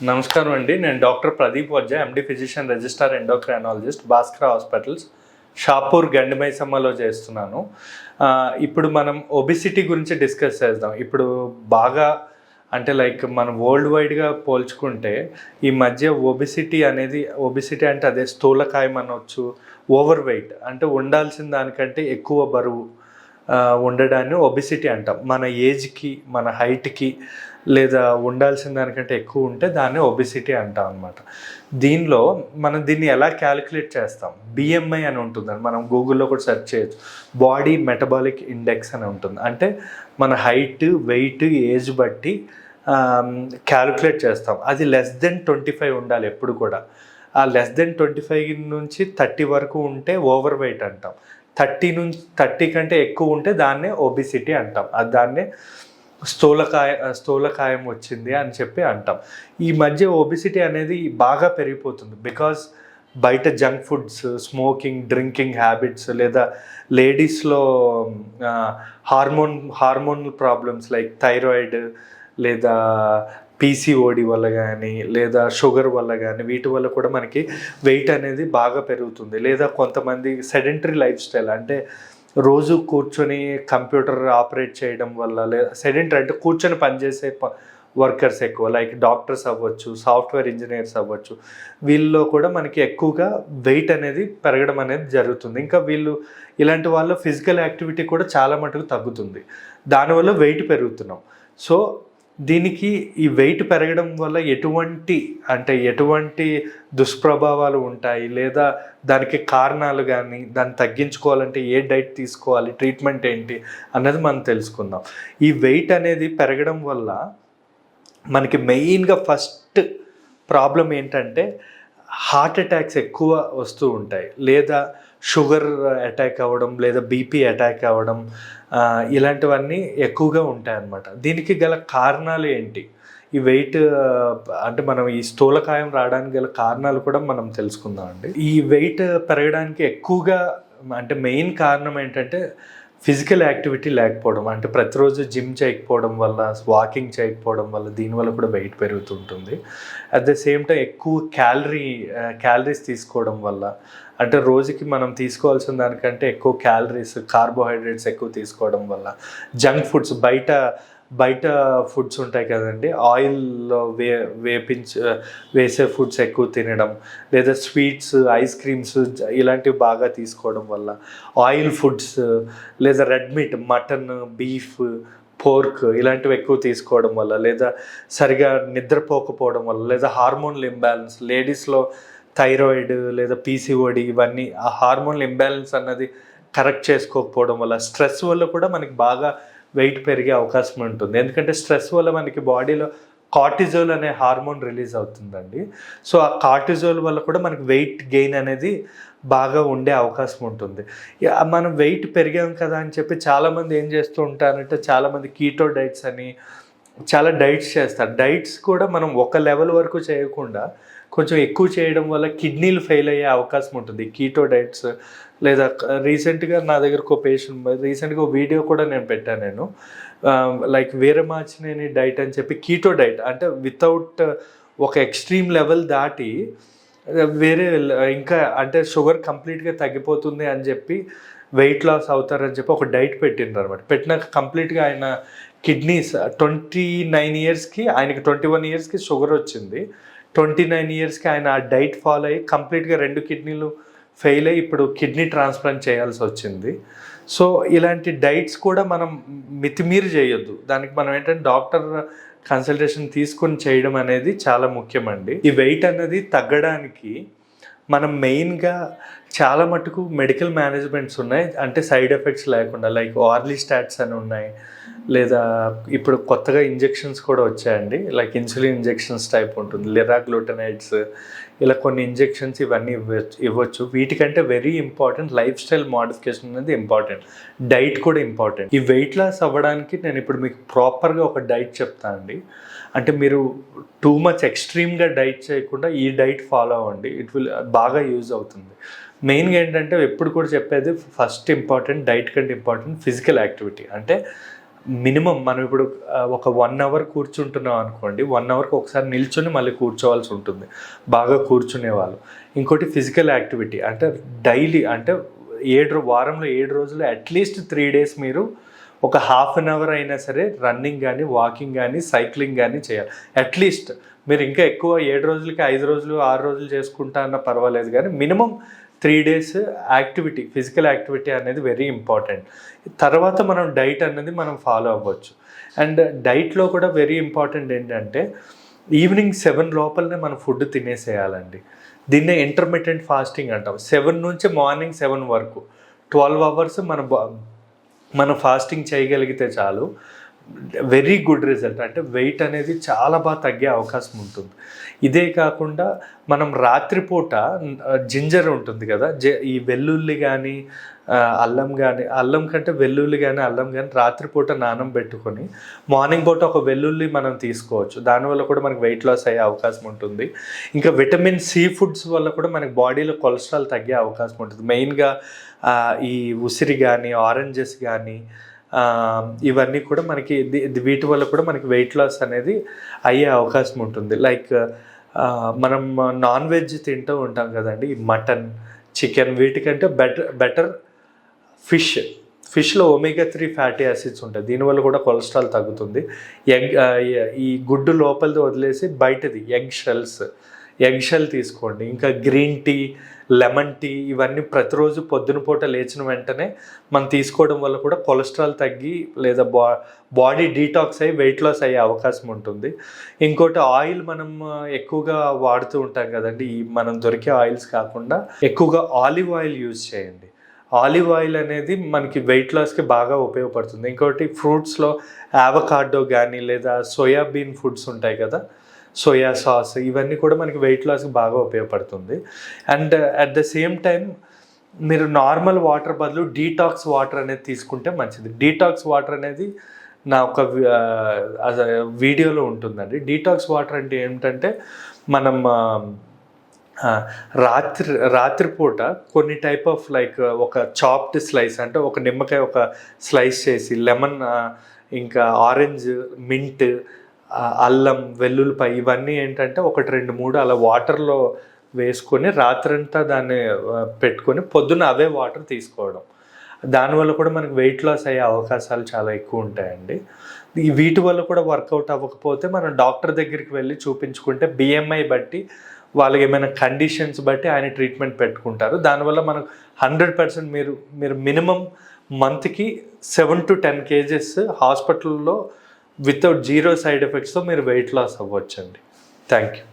నమస్కారం అండి. నేను doctor Pradeep Vajja, MD physician, registrar endocrinologist, Bhaskar hospitals, Shapur, గండిమైసమ్మలో చేస్తున్నాను. ఇప్పుడు మనం ఒబిసిటీ గురించి డిస్కస్ చేద్దాం. ఇప్పుడు బాగా అంటే మన వరల్డ్ వైడ్గా పోల్చుకుంటే ఈ మధ్య ఒబిసిటీ అంటే అదే స్థూలకాయం అనవచ్చు, ఓవర్ వెయిట్ అంటే ఉండాల్సిన దానికంటే ఎక్కువ బరువు ఉండడాన్ని ఒబిసిటీ అంటాం. మన ఏజ్కి, మన హైట్కి లేదా ఉండాల్సిన దానికంటే ఎక్కువ ఉంటే దాన్ని ఒబిసిటీ అంటాం అనమాట. దీనిలో మనం దీన్ని ఎలా క్యాలిక్యులేట్ చేస్తాం? బిఎంఐ అని ఉంటుందని మనం గూగుల్లో కూడా సెర్చ్ చేయొచ్చు. బాడీ మెటబాలిక్ ఇండెక్స్ అని ఉంటుంది. అంటే మన హైట్, వెయిట్, ఏజ్ బట్టి క్యాలిక్యులేట్ చేస్తాం. అది <25 ఉండాలి ఎప్పుడు కూడా. ఆ <25 నుంచి 30 వరకు ఉంటే ఓవర్ వెయిట్ అంటాం. 30 కంటే ఎక్కువ ఉంటే దాన్నే ఒబిసిటీ అంటాం. అది దాన్నే స్థూలకాయం వచ్చింది అని చెప్పి అంటాం. ఈ మధ్య ఒబిసిటీ అనేది బాగా పెరిగిపోతుంది. బికాజ్ బయట junk foods, smoking, drinking habits, లేదా లేడీస్లో హార్మోనల్ ప్రాబ్లమ్స్ లైక్ థైరాయిడ్ లేదా పీసీఓడి వల్ల కానీ లేదా షుగర్ వల్ల కానీ వీటి వల్ల కూడా మనకి వెయిట్ అనేది బాగా పెరుగుతుంది. లేదా కొంతమంది సెడెంటరీ లైఫ్ స్టైల్ అంటే రోజు కూర్చొని కంప్యూటర్ ఆపరేట్ చేయడం వల్ల, లేదా సెడెంటరీ అంటే కూర్చొని పనిచేసే వర్కర్స్ ఎక్కువ, లైక్ డాక్టర్స్ అవ్వచ్చు, సాఫ్ట్వేర్ ఇంజనీర్స్ అవ్వచ్చు, వీళ్ళలో కూడా మనకి ఎక్కువగా వెయిట్ అనేది పెరగడం అనేది జరుగుతుంది. ఇంకా ఇలాంటి వాళ్ళ ఫిజికల్ యాక్టివిటీ కూడా చాలా మటుకు తగ్గుతుంది. దానివల్ల వెయిట్ పెరుగుతున్నాం. సో దీనికి ఈ వెయిట్ పెరగడం వల్ల ఎటువంటి దుష్ప్రభావాలు ఉంటాయి, లేదా దానికి కారణాలు కానీ, దాన్ని తగ్గించుకోవాలంటే ఏ డైట్ తీసుకోవాలి, ట్రీట్మెంట్ ఏంటి అన్నది మనం తెలుసుకుందాం. ఈ వెయిట్ అనేది పెరగడం వల్ల మనకి మెయిన్గా ఫస్ట్ ప్రాబ్లం ఏంటంటే హార్ట్ అటాక్స్ ఎక్కువ వస్తూ ఉంటాయి, లేదా షుగర్ అటాక్ అవ్వడం, లేదా బీపీ అటాక్ అవ్వడం, ఇలాంటివన్నీ ఎక్కువగా ఉంటాయి అన్నమాట. దీనికి గల కారణాలు ఏంటి? ఈ వెయిట్ అంటే మనం ఈ స్థూలకాయం రావడానికి గల కారణాలు కూడా మనం తెలుసుకుందాం అండి. ఈ వెయిట్ పెరగడానికి ఎక్కువగా అంటే మెయిన్ కారణం ఏంటంటే ఫిజికల్ యాక్టివిటీ లేకపోవడం. అంటే ప్రతిరోజు జిమ్ చేయకపోవడం వల్ల, వాకింగ్ చేయకపోవడం వల్ల, దీనివల్ల కూడా వెయిట్ పెరుగుతుంటుంది. అట్ ద సేమ్ టైం ఎక్కువ క్యాలరీస్ తీసుకోవడం వల్ల, అంటే రోజుకి మనం తీసుకోవాల్సిన దానికంటే ఎక్కువ క్యాలరీస్, కార్బోహైడ్రేట్స్ ఎక్కువ తీసుకోవడం వల్ల, జంక్ ఫుడ్స్, బయట ఫుడ్స్ ఉంటాయి కదండి, ఆయిల్లో వేసే ఫుడ్స్ ఎక్కువ తినడం, లేదా స్వీట్స్, ఐస్ క్రీమ్స్ ఇలాంటివి బాగా తీసుకోవడం వల్ల, ఆయిల్ ఫుడ్స్ లేదా red meat, mutton, beef, pork ఇలాంటివి ఎక్కువ తీసుకోవడం వల్ల, లేదా సరిగా నిద్రపోకపోవడం వల్ల, లేదా హార్మోనల్ ఇంబ్యాలెన్స్, లేడీస్లో థైరాయిడ్ లేదా పీసీఓడి, ఇవన్నీ ఆ హార్మోనల్ ఇంబ్యాలెన్స్ అన్నది కరెక్ట్ చేసుకోకపోవడం వల్ల, స్ట్రెస్ వల్ల కూడా మనకి బాగా వెయిట్ పెరిగే అవకాశం ఉంటుంది. ఎందుకంటే స్ట్రెస్ వల్ల మనకి బాడీలో కార్టిజోల్ అనే హార్మోన్ రిలీజ్ అవుతుందండి. సో ఆ కార్టిజోల్ వల్ల కూడా మనకి వెయిట్ గెయిన్ అనేది బాగా ఉండే అవకాశం ఉంటుంది. మనం వెయిట్ పెరిగాం కదా అని చెప్పి చాలామంది ఏం చేస్తూ ఉంటారంటే, చాలామంది కీటో డైట్స్ అని చాలా డైట్స్ చేస్తారు. డైట్స్ కూడా మనం ఒక లెవెల్ వరకు చేయకుండా కొంచెం ఎక్కువ చేయడం వల్ల కిడ్నీలు ఫెయిల్ అయ్యే అవకాశం ఉంటుంది. కీటో డైట్స్ లేదా రీసెంట్గా నా దగ్గరకు ఒక పేషెంట్, రీసెంట్గా ఒక వీడియో కూడా నేను పెట్టాను. లైక్ వీరమాచినేని డైట్ అని చెప్పి కీటో డైట్ అంటే వితౌట్ ఒక ఎక్స్ట్రీమ్ లెవెల్ దాటి వేరే ఇంకా అంటే షుగర్ కంప్లీట్గా తగ్గిపోతుంది అని చెప్పి వెయిట్ లాస్ అవుతారని చెప్పి ఒక డైట్ పెట్టిండ్రు అనమాట. పెట్టినాక కంప్లీట్గా ఆయన కిడ్నీస్ 29 ఇయర్స్కి, ఆయనకి 21 ఇయర్స్కి షుగర్ వచ్చింది. 29 ఇయర్స్కి ఆయన ఆ డైట్ ఫాలో అయ్యి కంప్లీట్గా 2 కిడ్నీలు ఫెయిల్ అయ్యి ఇప్పుడు కిడ్నీ ట్రాన్స్ప్లాంట్ చేయాల్సి వచ్చింది. సో ఇలాంటి డైట్స్ కూడా మనం మితిమీరి చేయొద్దు. దానికి మనం ఏంటంటే డాక్టర్ కన్సల్టేషన్ తీసుకొని చేయడం అనేది చాలా ముఖ్యమండి. ఈ వెయిట్ అనేది తగ్గడానికి మనం మెయిన్గా చాలా మటుకు మెడికల్ మేనేజ్మెంట్స్ ఉన్నాయి, అంటే సైడ్ ఎఫెక్ట్స్ లేకుండా, లైక్ ఆర్లీస్టాట్స్ అని ఉన్నాయి, లేదా ఇప్పుడు కొత్తగా ఇంజెక్షన్స్ కూడా వచ్చాయండి, లైక్ ఇన్సులిన్ ఇంజెక్షన్స్ టైప్ ఉంటుంది, లిరాగ్లూటనైడ్స్, ఇలా కొన్ని ఇంజెక్షన్స్ ఇవన్నీ ఇవ్వచ్చు. వీటికంటే very important lifestyle modification అనేది ఇంపార్టెంట్, డైట్ కూడా ఇంపార్టెంట్. ఈ వెయిట్ లాస్ అవ్వడానికి నేను ఇప్పుడు మీకు ప్రాపర్గా ఒక డైట్ చెప్తాను అండి. అంటే మీరు టూ మచ్ ఎక్స్ట్రీమ్గా డైట్ చేయకుండా ఈ డైట్ ఫాలో అవ్వండి, ఇట్ విల్ బాగా యూజ్ అవుతుంది. మెయిన్గా ఏంటంటే ఎప్పుడు కూడా చెప్పేది, ఫస్ట్ ఇంపార్టెంట్ డైట్ కంటే ఇంపార్టెంట్ ఫిజికల్ యాక్టివిటీ. అంటే మినిమం మనం ఇప్పుడు ఒక 1 అవర్ కూర్చుంటున్నాం అనుకోండి, 1 అవర్కి ఒకసారి నిల్చొని మళ్ళీ కూర్చోవాల్సి ఉంటుంది బాగా కూర్చునే వాళ్ళు. ఇంకోటి ఫిజికల్ యాక్టివిటీ, అంటే డైలీ, అంటే వారంలో 7 రోజులు అట్లీస్ట్ 3 డేస్ మీరు ఒక హాఫ్ అన్ అవర్ అయినా సరే రన్నింగ్ కానీ, వాకింగ్ కానీ, సైక్లింగ్ కానీ చేయాలి అట్లీస్ట్. మీరు ఇంకా ఎక్కువ 7 రోజులకి 5 రోజులు 6 రోజులు చేసుకుంటా అన్న పర్వాలేదు, కానీ minimum 3 days activity, physical activity అనేది వెరీ ఇంపార్టెంట్. తర్వాత మనం డైట్ అనేది మనం ఫాలో అవ్వచ్చు. అండ్ డైట్లో కూడా వెరీ ఇంపార్టెంట్ ఏంటంటే ఈవినింగ్ 7 లోపలనే మనం ఫుడ్ తినేసేయాలండి. దీన్నే ఇంటర్మిటెంట్ ఫాస్టింగ్ అంటాం. 7 నుంచి మార్నింగ్ 7 వరకు 12 అవర్స్ మనం ఫాస్టింగ్ చేయగలిగితే చాలు, వెరీ గుడ్ రిజల్ట్. అంటే వెయిట్ అనేది చాలా బాగా తగ్గే అవకాశం ఉంటుంది. ఇదే కాకుండా మనం రాత్రిపూట జింజర్ ఉంటుంది కదా, ఈ వెల్లుల్లి కానీ అల్లం కంటే వెల్లుల్లి కానీ అల్లం కానీ రాత్రిపూట నానం పెట్టుకొని మార్నింగ్ పూట ఒక వెల్లుల్లి మనం తీసుకోవచ్చు. దానివల్ల కూడా మనకి వెయిట్ లాస్ అయ్యే అవకాశం ఉంటుంది. ఇంకా విటమిన్ సి ఫుడ్స్ వల్ల కూడా మనకి బాడీలో కొలెస్ట్రాల్ తగ్గే అవకాశం ఉంటుంది. మెయిన్గా ఈ ఉసిరి కానీ, ఆరెంజెస్ కానీ, ఇవన్నీ కూడా మనకి వీటి వల్ల కూడా మనకి వెయిట్ లాస్ అనేది అయ్యే అవకాశం ఉంటుంది. లైక్ మనం నాన్ వెజ్ తింటూ ఉంటాం కదండి, ఈ mutton, chicken, వీటికంటే better ఫిష్లో ఒమేగా-3 fatty acids ఉంటాయి. దీనివల్ల కూడా కొలెస్ట్రాల్ తగ్గుతుంది. ఈ గుడ్డు లోపలిది వదిలేసి బయటది ఎగ్ షెల్ తీసుకోండి. ఇంకా గ్రీన్ టీ, లెమన్ టీ, ఇవన్నీ ప్రతిరోజు పొద్దున పూట లేచిన వెంటనే మనం తీసుకోవడం వల్ల కూడా కొలెస్ట్రాల్ తగ్గి లేదా బాడీ డీటాక్స్ అయ్యి వెయిట్ లాస్ అయ్యే అవకాశం ఉంటుంది. ఇంకోటి ఆయిల్ మనం ఎక్కువగా వాడుతూ ఉంటాం కదండి, ఈ మనం దొరికే ఆయిల్స్ కాకుండా ఎక్కువగా ఆలివ్ ఆయిల్ యూజ్ చేయండి. ఆలివ్ ఆయిల్ అనేది మనకి వెయిట్ లాస్కి బాగా ఉపయోగపడుతుంది. ఇంకోటి ఫ్రూట్స్లో యావకాడో కానీ లేదా సోయాబీన్ ఫుడ్స్ ఉంటాయి కదా, సోయా సాస్, ఇవన్నీ కూడా మనకి వెయిట్ లాస్కి బాగా ఉపయోగపడుతుంది. And at the same time మీరు నార్మల్ వాటర్ బదులు డీటాక్స్ వాటర్ అనేది తీసుకుంటే మంచిది. డీటాక్స్ వాటర్ అనేది నా ఒక వీడియోలో ఉంటుందండి. డీటాక్స్ వాటర్ అంటే ఏమిటంటే మనం రాత్రిపూట కొన్ని టైప్ ఆఫ్ లైక్ ఒక చాప్డ్ స్లైస్, అంటే ఒక నిమ్మకాయ ఒక స్లైస్ చేసి, లెమన్, ఇంకా ఆరెంజ్, మింట్, అల్లం, వెల్లుల్లిపాయ, ఇవన్నీ ఏంటంటే 1, 2, 3 అలా వాటర్లో వేసుకొని రాత్రంతా దాన్ని పెట్టుకొని పొద్దున్న అవే వాటర్ తీసుకోవడం. దానివల్ల కూడా మనకి వెయిట్ లాస్ అయ్యే అవకాశాలు చాలా ఎక్కువ ఉంటాయండి. వీటి వల్ల కూడా వర్కౌట్ అవ్వకపోతే మనం డాక్టర్ దగ్గరికి వెళ్ళి చూపించుకుంటే BMI బట్టి, వాళ్ళకి ఏమైనా కండిషన్స్ బట్టి ఆయన ట్రీట్మెంట్ పెట్టుకుంటారు. దానివల్ల మనకు 100% మీరు మినిమం మంత్కి 7 to 10 kgs హాస్పిటల్లో వితౌట్ 0 సైడ్ ఎఫెక్ట్స్తో మీరు వెయిట్ లాస్ అవ్వచ్చండి. Thank you.